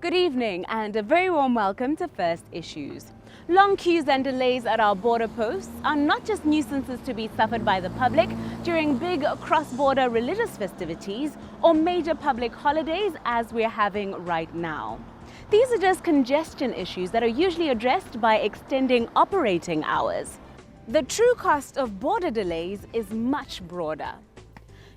Good evening and a very warm welcome to First Issues. Long queues and delays at our border posts are not just nuisances to be suffered by the public during big cross-border religious festivities or major public holidays as we're having right now. These are just congestion issues that are usually addressed by extending operating hours. The true cost of border delays is much broader.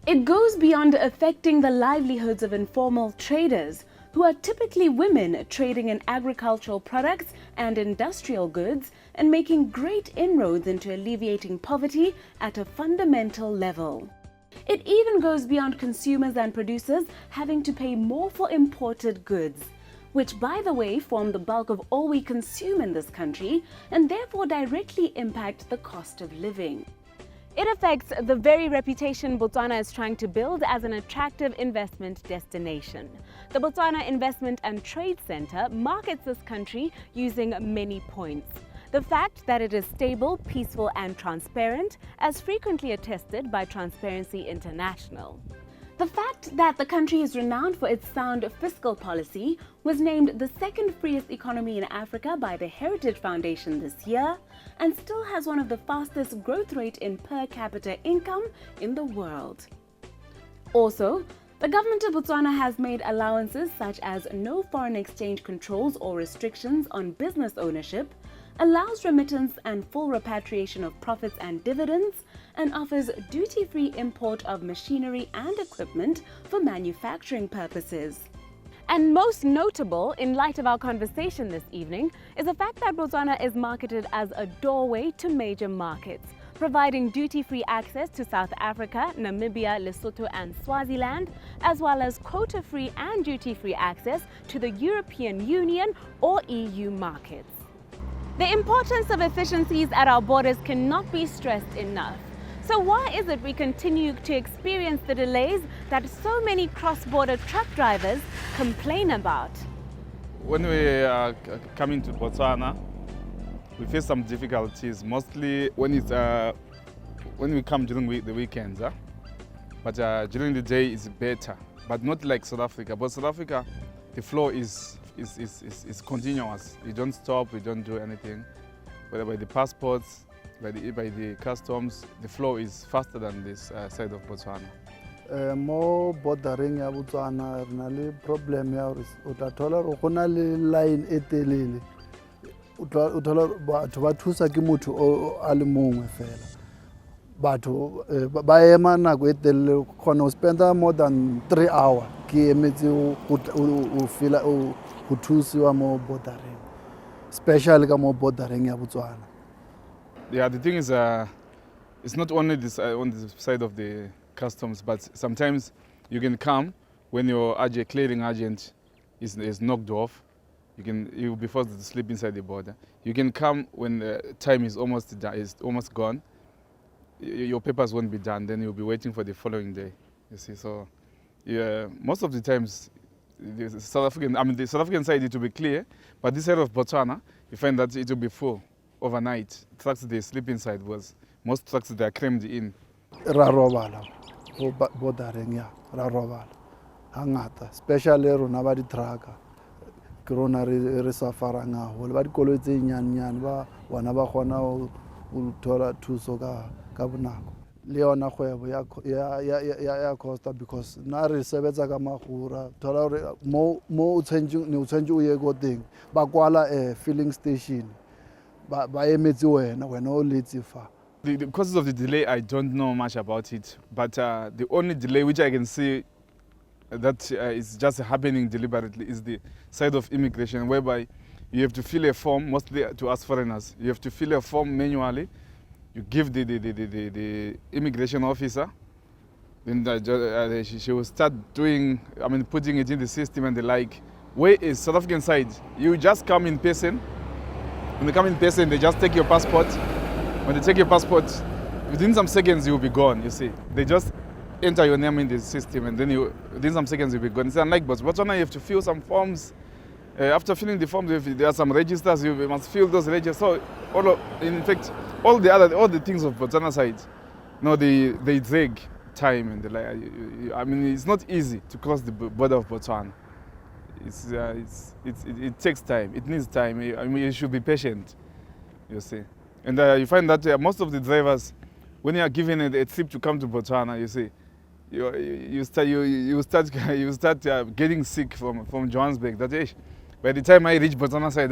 It goes beyond affecting the livelihoods of informal traders, who are typically women trading in agricultural products and industrial goods and making great inroads into alleviating poverty at a fundamental level. It even goes beyond consumers and producers having to pay more for imported goods, which, by the way, form the bulk of all we consume in this country and therefore directly impact the cost of living. It affects the very reputation Botswana is trying to build as an attractive investment destination. The Botswana Investment and Trade Center markets this country using many points. The fact that it is stable, peaceful and transparent, as frequently attested by Transparency International. The fact that the country is renowned for its sound fiscal policy, was named the second freest economy in Africa by the Heritage Foundation this year, and still has one of the fastest growth rate in per capita income in the world. Also, the government of Botswana has made allowances such as no foreign exchange controls or restrictions on business ownership, allows remittance and full repatriation of profits and dividends, and offers duty-free import of machinery and equipment for manufacturing purposes. And most notable, in light of our conversation this evening, is the fact that Botswana is marketed as a doorway to major markets, providing duty-free access to South Africa, Namibia, Lesotho and Swaziland, as well as quota-free and duty-free access to the European Union or EU markets. The importance of efficiencies at our borders cannot be stressed enough. So why is it we continue to experience the delays that so many cross-border truck drivers complain about? When we are coming to Botswana, we face some difficulties, mostly when we come during the weekends. But during the day it's better, but not like South Africa. But South Africa, the flow is continuous. You don't stop, you don't do anything. Whether by the passports, by the customs, the flow is faster than this side of Botswana. Mo bordering ya Botswana re na le problem ya hore o tla thola hore go na le line e telele. O thola batho ba thusa ke motho a le mongwe fela. Batho ba ema nako e telele khona o spenda more than 3 hours ke emetse o feel o thusiwa mo bordering, especially ka mo bordering ya Botswana. Yeah, the thing is, it's not only this on the side of the customs, but sometimes you can come when your clearing agent is knocked off. You'll be forced to sleep inside the border. You can come when the time is almost gone. Your papers won't be done. Then you'll be waiting for the following day. You see, so yeah, most of the times, the South African side it will be clear, but this side of Botswana, you find that it will be full overnight. Trucks they sleep inside because most trucks they are crammed in. Ra robala go bordering ya ra robala hangata, especially rona ba di trucker ke rona re safara ngaho ba dikoloi tse nyanyane ba bona ba khona o thola thuso ka bonako le yona kgwebo ya costa, because na re sebetsa ka magura thola hore mo o tshentse o ye go teng ba kwala filling station ba emetse wena o letse fa. The causes of the delay, I don't know much about it, but the only delay which I can see that is just happening deliberately is the side of immigration, whereby you have to fill a form, mostly to us foreigners. You have to fill a form manually. You give the immigration officer, then she will start putting it in the system and the like. Where is South African side? You just come in person. When they come in person, they just take your passport. When they take your passport, within some seconds you will be gone, you see. They just enter your name in the system and then within some seconds you'll be gone. It's unlike Botswana, you have to fill some forms. After filling the forms, there are some registers, you must fill those registers. So, in fact, all the things of Botswana side, they drag time and it's not easy to cross the border of Botswana. it takes time. It needs time. I mean, you should be patient, you see. And you find that most of the drivers, when you are given a trip to come to Botswana, you see, you start getting sick from Johannesburg. That by the time I reach Botswana side,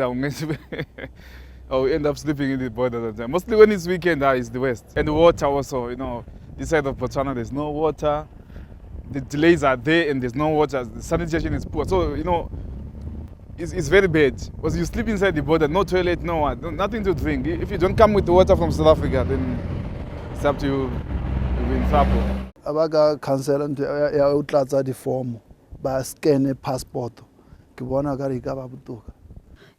I'll end up sleeping in the border that time. Mostly when it's weekend, it's the west. And the water also, you know, this side of Botswana, there's no water. The delays are there and there's no water. The sanitation is poor. So, you know, it's very bad. Because you sleep inside the border, no toilet, no water, nothing to drink. If you don't come with the water from South Africa, then it's up to you. You'll be in trouble. Abaga cancel nto ya o tlatsa di form ba scan passport ke bona ka re ka ba botoka.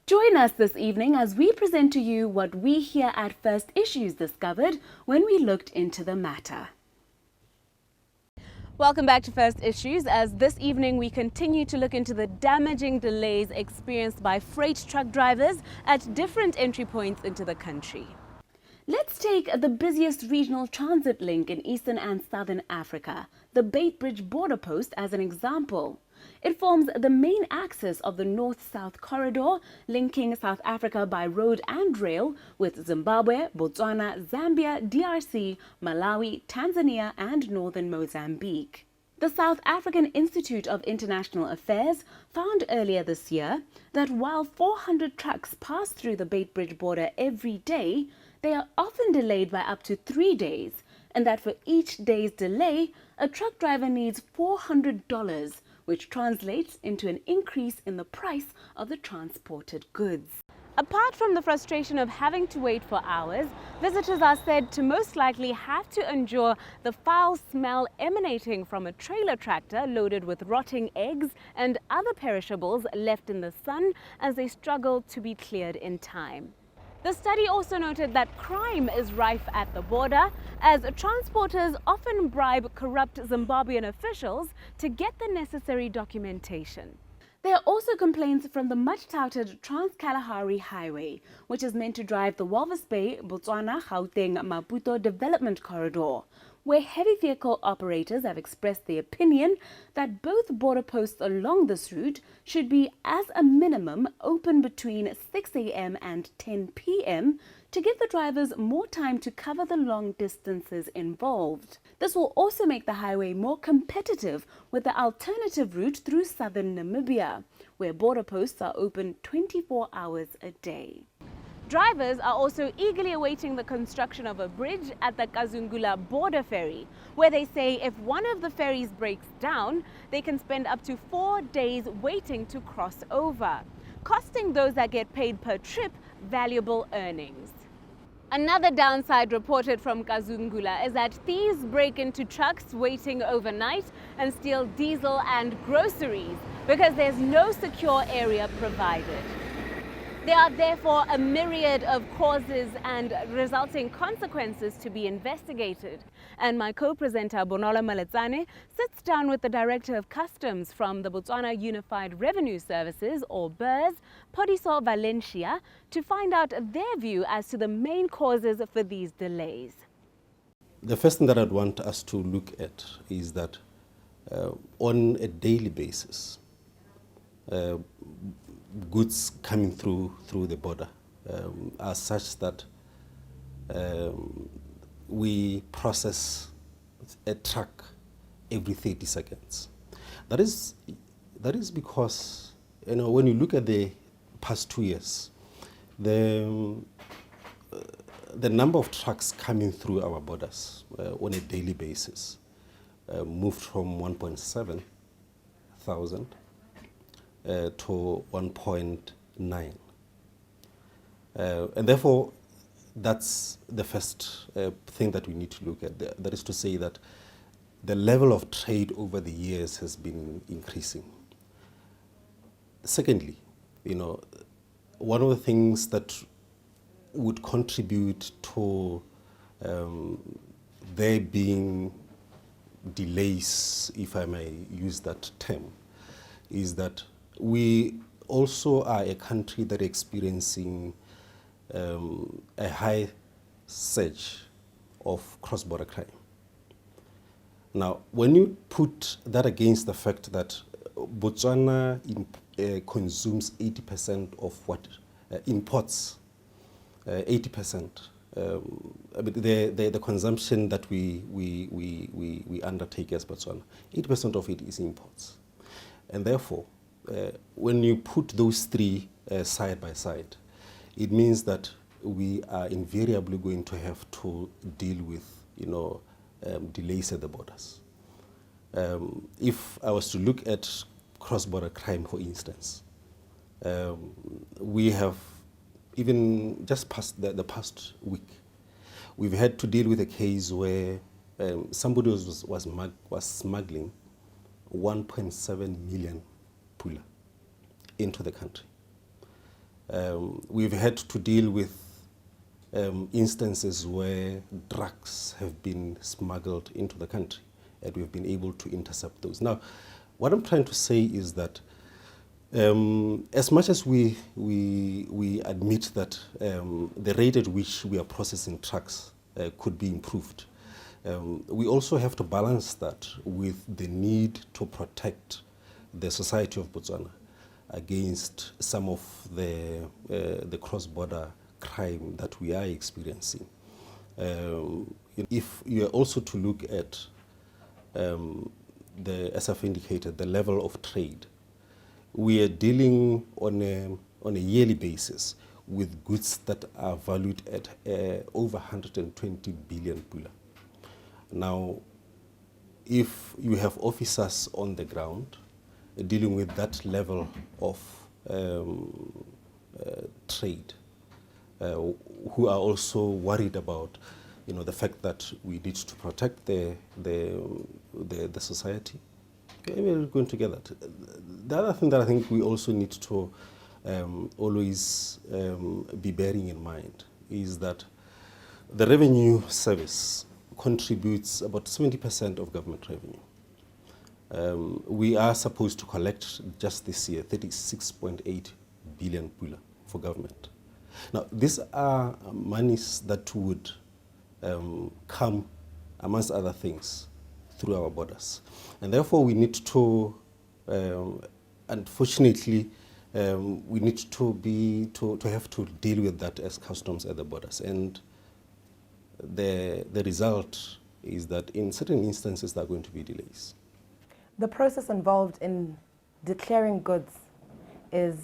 Join us this evening as we present to you what we here at First Issues discovered when we looked into the matter. Welcome back to First Issues, as this evening we continue to look into the damaging delays experienced by freight truck drivers at different entry points into the country. Let's take the busiest regional transit link in Eastern and Southern Africa, the Beitbridge border post, as an example. It forms the main axis of the north-south corridor, linking South Africa by road and rail with Zimbabwe, Botswana, Zambia, DRC, Malawi, Tanzania and northern Mozambique. The South African Institute of International Affairs found earlier this year that while 400 trucks pass through the Beitbridge border every day, they are often delayed by up to 3 days, and that for each day's delay, a truck driver needs $400, which translates into an increase in the price of the transported goods. Apart from the frustration of having to wait for hours, visitors are said to most likely have to endure the foul smell emanating from a trailer tractor loaded with rotting eggs and other perishables left in the sun as they struggle to be cleared in time. The study also noted that crime is rife at the border, as transporters often bribe corrupt Zimbabwean officials to get the necessary documentation. There are also complaints from the much-touted Trans-Kalahari Highway, which is meant to drive the Walvis Bay, Botswana, Gauteng, Maputo development corridor, where heavy vehicle operators have expressed the opinion that both border posts along this route should be, as a minimum, open between 6 a.m. and 10 p.m. to give the drivers more time to cover the long distances involved. This will also make the highway more competitive with the alternative route through southern Namibia, where border posts are open 24 hours a day. Drivers are also eagerly awaiting the construction of a bridge at the Kazungula border ferry, where they say if one of the ferries breaks down, they can spend up to 4 days waiting to cross over, costing those that get paid per trip valuable earnings. Another downside reported from Kazungula is that thieves break into trucks waiting overnight and steal diesel and groceries because there's no secure area provided. There are therefore a myriad of causes and resulting consequences to be investigated. And my co-presenter Bonolo Maletsane sits down with the Director of Customs from the Botswana Unified Revenue Services, or BERS, Podiso Valencia, to find out their view as to the main causes for these delays. The first thing that I'd want us to look at is that on a daily basis, goods coming through the border are such that we process a truck every 30 seconds. That is because, you know, when you look at the past 2 years, the number of trucks coming through our borders on a daily basis moved from 1.7 thousand to 1.9. And therefore, that's the first thing that we need to look at. That is to say that the level of trade over the years has been increasing. Secondly, you know, one of the things that would contribute to there being delays, if I may use that term, is that we also are a country that is experiencing a high surge of cross-border crime. Now, when you put that against the fact that Botswana consumes 80% of what imports 80%. The consumption that we undertake as Botswana, 80% of it is imports. And therefore, when you put those three side by side, it means that we are invariably going to have to deal with, delays at the borders. If I was to look at cross-border crime, for instance, we have, even just past the past week, we've had to deal with a case where somebody was smuggling 1.7 million pula into the country. We've had to deal with instances where drugs have been smuggled into the country, and we've been able to intercept those. Now, what I'm trying to say is that as much as we admit that the rate at which we are processing trucks could be improved, we also have to balance that with the need to protect the society of Botswana against some of the cross-border crime that we are experiencing. If you are also to look at as I've indicated, the level of trade, we are dealing on a yearly basis with goods that are valued at over 120 billion pula. Now, if you have officers on the ground dealing with that level of trade, who are also worried about, the fact that we need to protect the society, we're going to get that. The other thing that I think we also need to always be bearing in mind is that the revenue service contributes about 70% of government revenue. We are supposed to collect just this year 36.8 billion pula for government. Now, these are monies that would come, amongst other things, through our borders. And therefore, we need to, unfortunately, we need to have to deal with that as customs at the borders. And the result is that in certain instances, there are going to be delays. The process involved in declaring goods is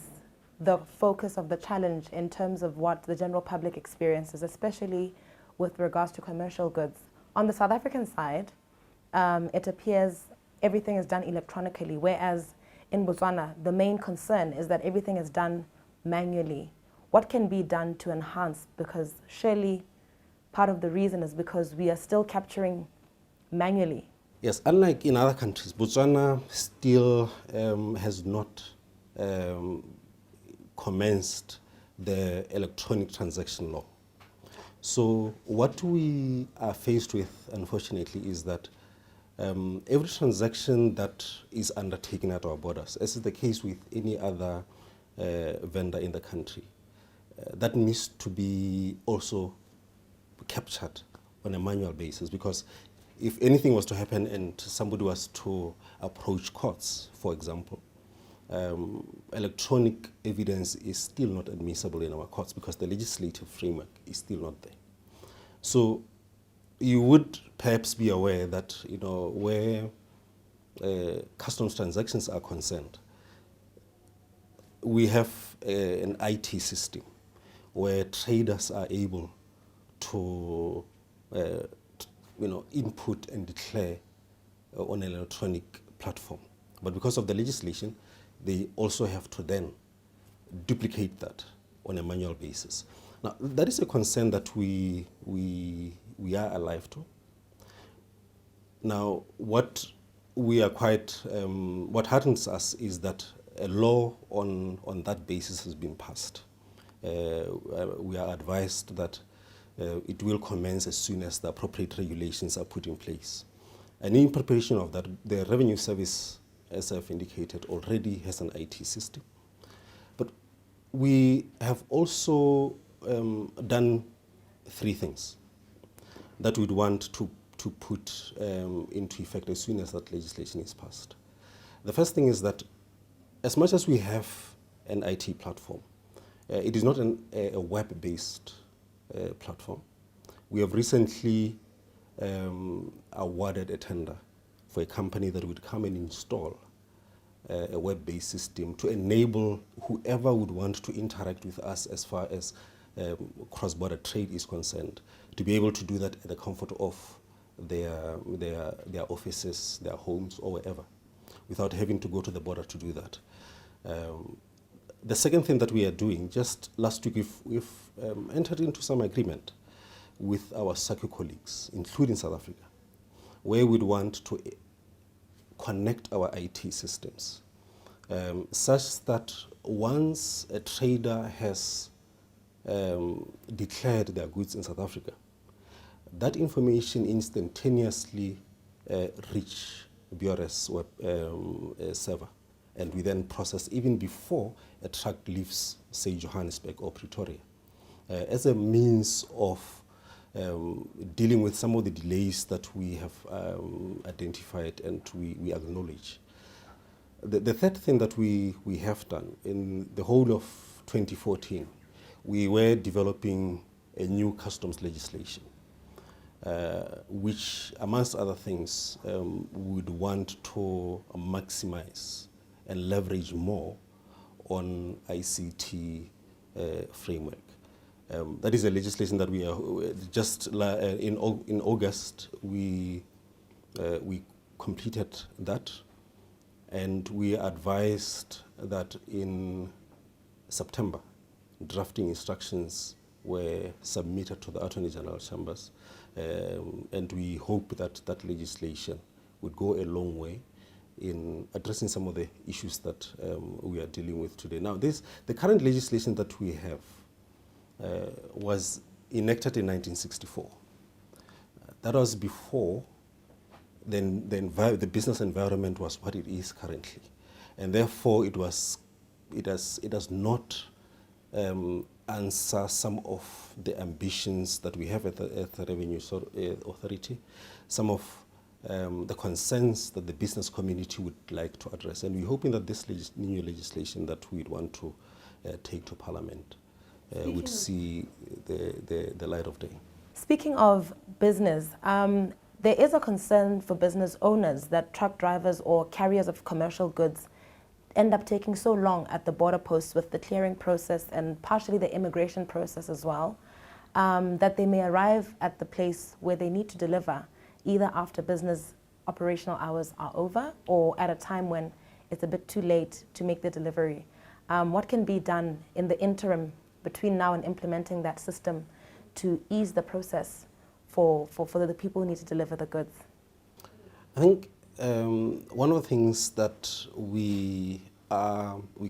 the focus of the challenge in terms of what the general public experiences, especially with regards to commercial goods. On the South African side, it appears everything is done electronically, whereas in Botswana, the main concern is that everything is done manually. What can be done to enhance? Because surely part of the reason is because we are still capturing manually. Yes, unlike in other countries, Botswana still has not commenced the electronic transaction law. So what we are faced with, unfortunately, is that every transaction that is undertaken at our borders, as is the case with any other vendor in the country, that needs to be also captured on a manual basis, because if anything was to happen and somebody was to approach courts, for example, electronic evidence is still not admissible in our courts because the legislative framework is still not there. So you would perhaps be aware that, where customs transactions are concerned, we have an IT system where traders are able to input and declare on an electronic platform. But because of the legislation, they also have to then duplicate that on a manual basis. Now, that is a concern that we are alive to. Now, what heartens us is that a law on that basis has been passed. We are advised that it will commence as soon as the appropriate regulations are put in place. And in preparation of that, the Revenue Service, as I've indicated, already has an IT system. But we have also done three things that we'd want to put into effect as soon as that legislation is passed. The first thing is that as much as we have an IT platform, it is not a web-based platform. We have recently awarded a tender for a company that would come and install a web-based system to enable whoever would want to interact with us as far as cross-border trade is concerned, to be able to do that at the comfort of their offices, their homes, or wherever, without having to go to the border to do that. The second thing that we are doing, just last week we've entered into some agreement with our SACU colleagues, including South Africa, where we'd want to connect our IT systems, such that once a trader has declared their goods in South Africa, that information instantaneously reach BRS web server, and we then process even before a truck leaves, say, Johannesburg or Pretoria, as a means of dealing with some of the delays that we have identified and we acknowledge. The third thing that we have done in the whole of 2014, we were developing a new customs legislation, which, amongst other things, would want to maximize and leverage more on ICT framework. That is a legislation that we are just in August we completed that, and we advised that in September drafting instructions were submitted to the Attorney General Chambers, and we hope that that legislation would go a long way in addressing some of the issues that we are dealing with today. Now, the current legislation that we have was enacted in 1964. That was before the business environment was what it is currently, and therefore it does not answer some of the ambitions that we have at the Revenue Authority, some of the concerns that the business community would like to address, and we're hoping that this new legislation that we'd want to take to Parliament would see the light of day. Speaking of business, there is a concern for business owners that truck drivers or carriers of commercial goods end up taking so long at the border posts with the clearing process and partially the immigration process as well, that they may arrive at the place where they need to deliver either after business operational hours are over or at a time when it's a bit too late to make the delivery. What can be done in the interim between now and implementing that system to ease the process for the people who need to deliver the goods? I think one of the things that we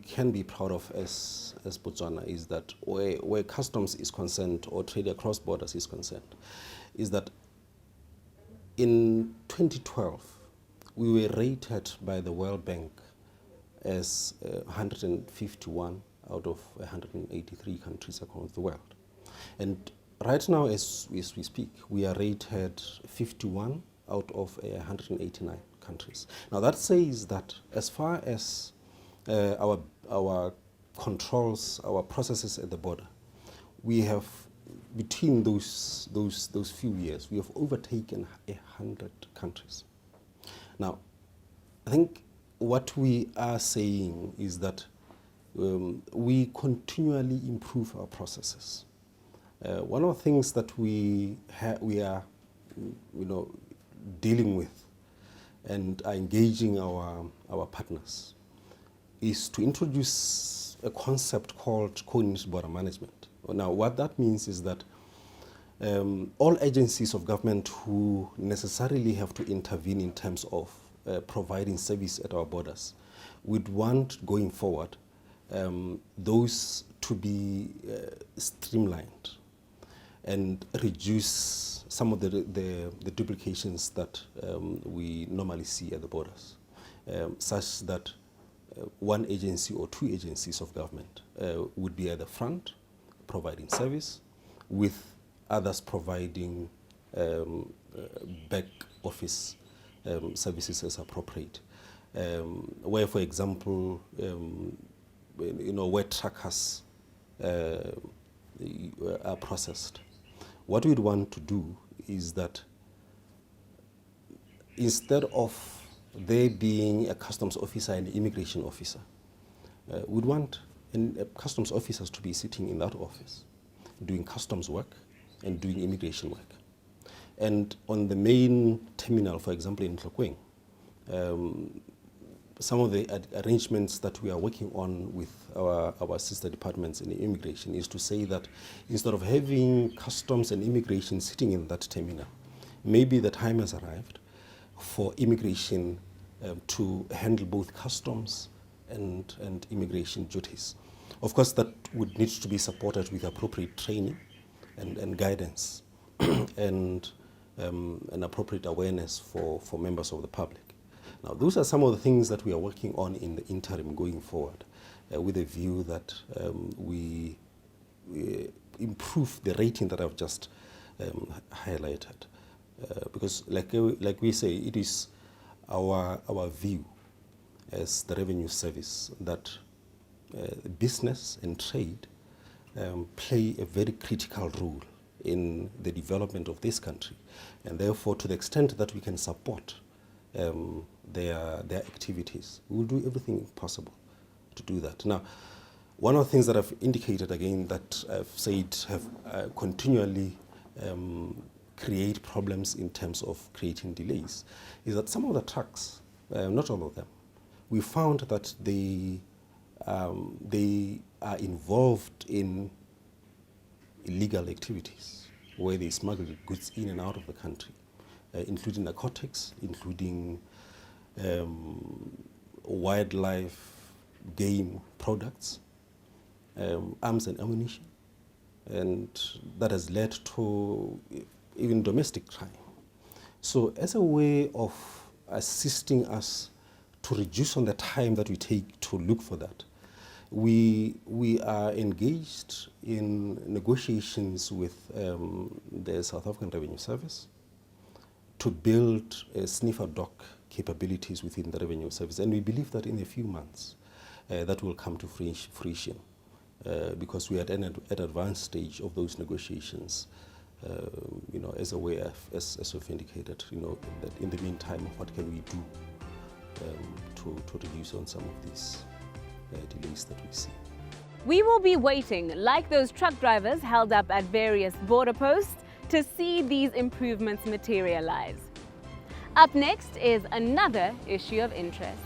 can be proud of as Botswana is that where customs is concerned or trade across borders is concerned, is that in 2012 we were rated by the World Bank as 151 out of 183 countries across the world. And right now, as we speak, we are rated 51 out of 189 countries. Now that says that as far as our controls, our processes at the border, we have, between those few years, we have overtaken 100 countries. Now, I think what we are saying is that we continually improve our processes. One of the things that we are, dealing with and are engaging our partners is to introduce a concept called coordinated border management. Now, what that means is that all agencies of government who necessarily have to intervene in terms of providing service at our borders would want, going forward, those to be streamlined and reduce some of the duplications that we normally see at the borders, such that one agency or two agencies of government would be at the front providing service, with others providing back office services as appropriate. where, for example, where truckers are processed. What we'd want to do is that instead of there being a customs officer and an immigration officer, we'd want customs officers to be sitting in that office, doing customs work and doing immigration work. And on the main terminal, for example, in Tlokweni, some of the arrangements that we are working on with our sister departments in immigration is to say that instead of having customs and immigration sitting in that terminal, maybe the time has arrived for immigration to handle both customs and immigration duties. Of course, that would need to be supported with appropriate training and guidance and an appropriate awareness for members of the public. Now, those are some of the things that we are working on in the interim going forward, with a view that we improve the rating that I've just highlighted. Because like we say, it is our view as the Revenue Service that business and trade play a very critical role in the development of this country. And therefore, to the extent that we can support their activities, we will do everything possible to do that. Now, one of the things that I've indicated again that I've said have continually create problems in terms of creating delays is that some of the trucks, not all of them, we found that they are involved in illegal activities where they smuggle goods in and out of the country, including narcotics, including wildlife, game products, arms and ammunition, and that has led to even domestic crime. So as a way of assisting us to reduce on the time that we take to look for that, we are engaged in negotiations with the South African Revenue Service to build sniffer dock capabilities within the Revenue Service. And we believe that in a few months that will come to fruition because we are at an advanced stage of those negotiations. As a way of, as we've indicated, that in the meantime, what can we do to reduce on some of these delays that we see. We will be waiting, like those truck drivers held up at various border posts, to see these improvements materialize. Up next is another issue of interest.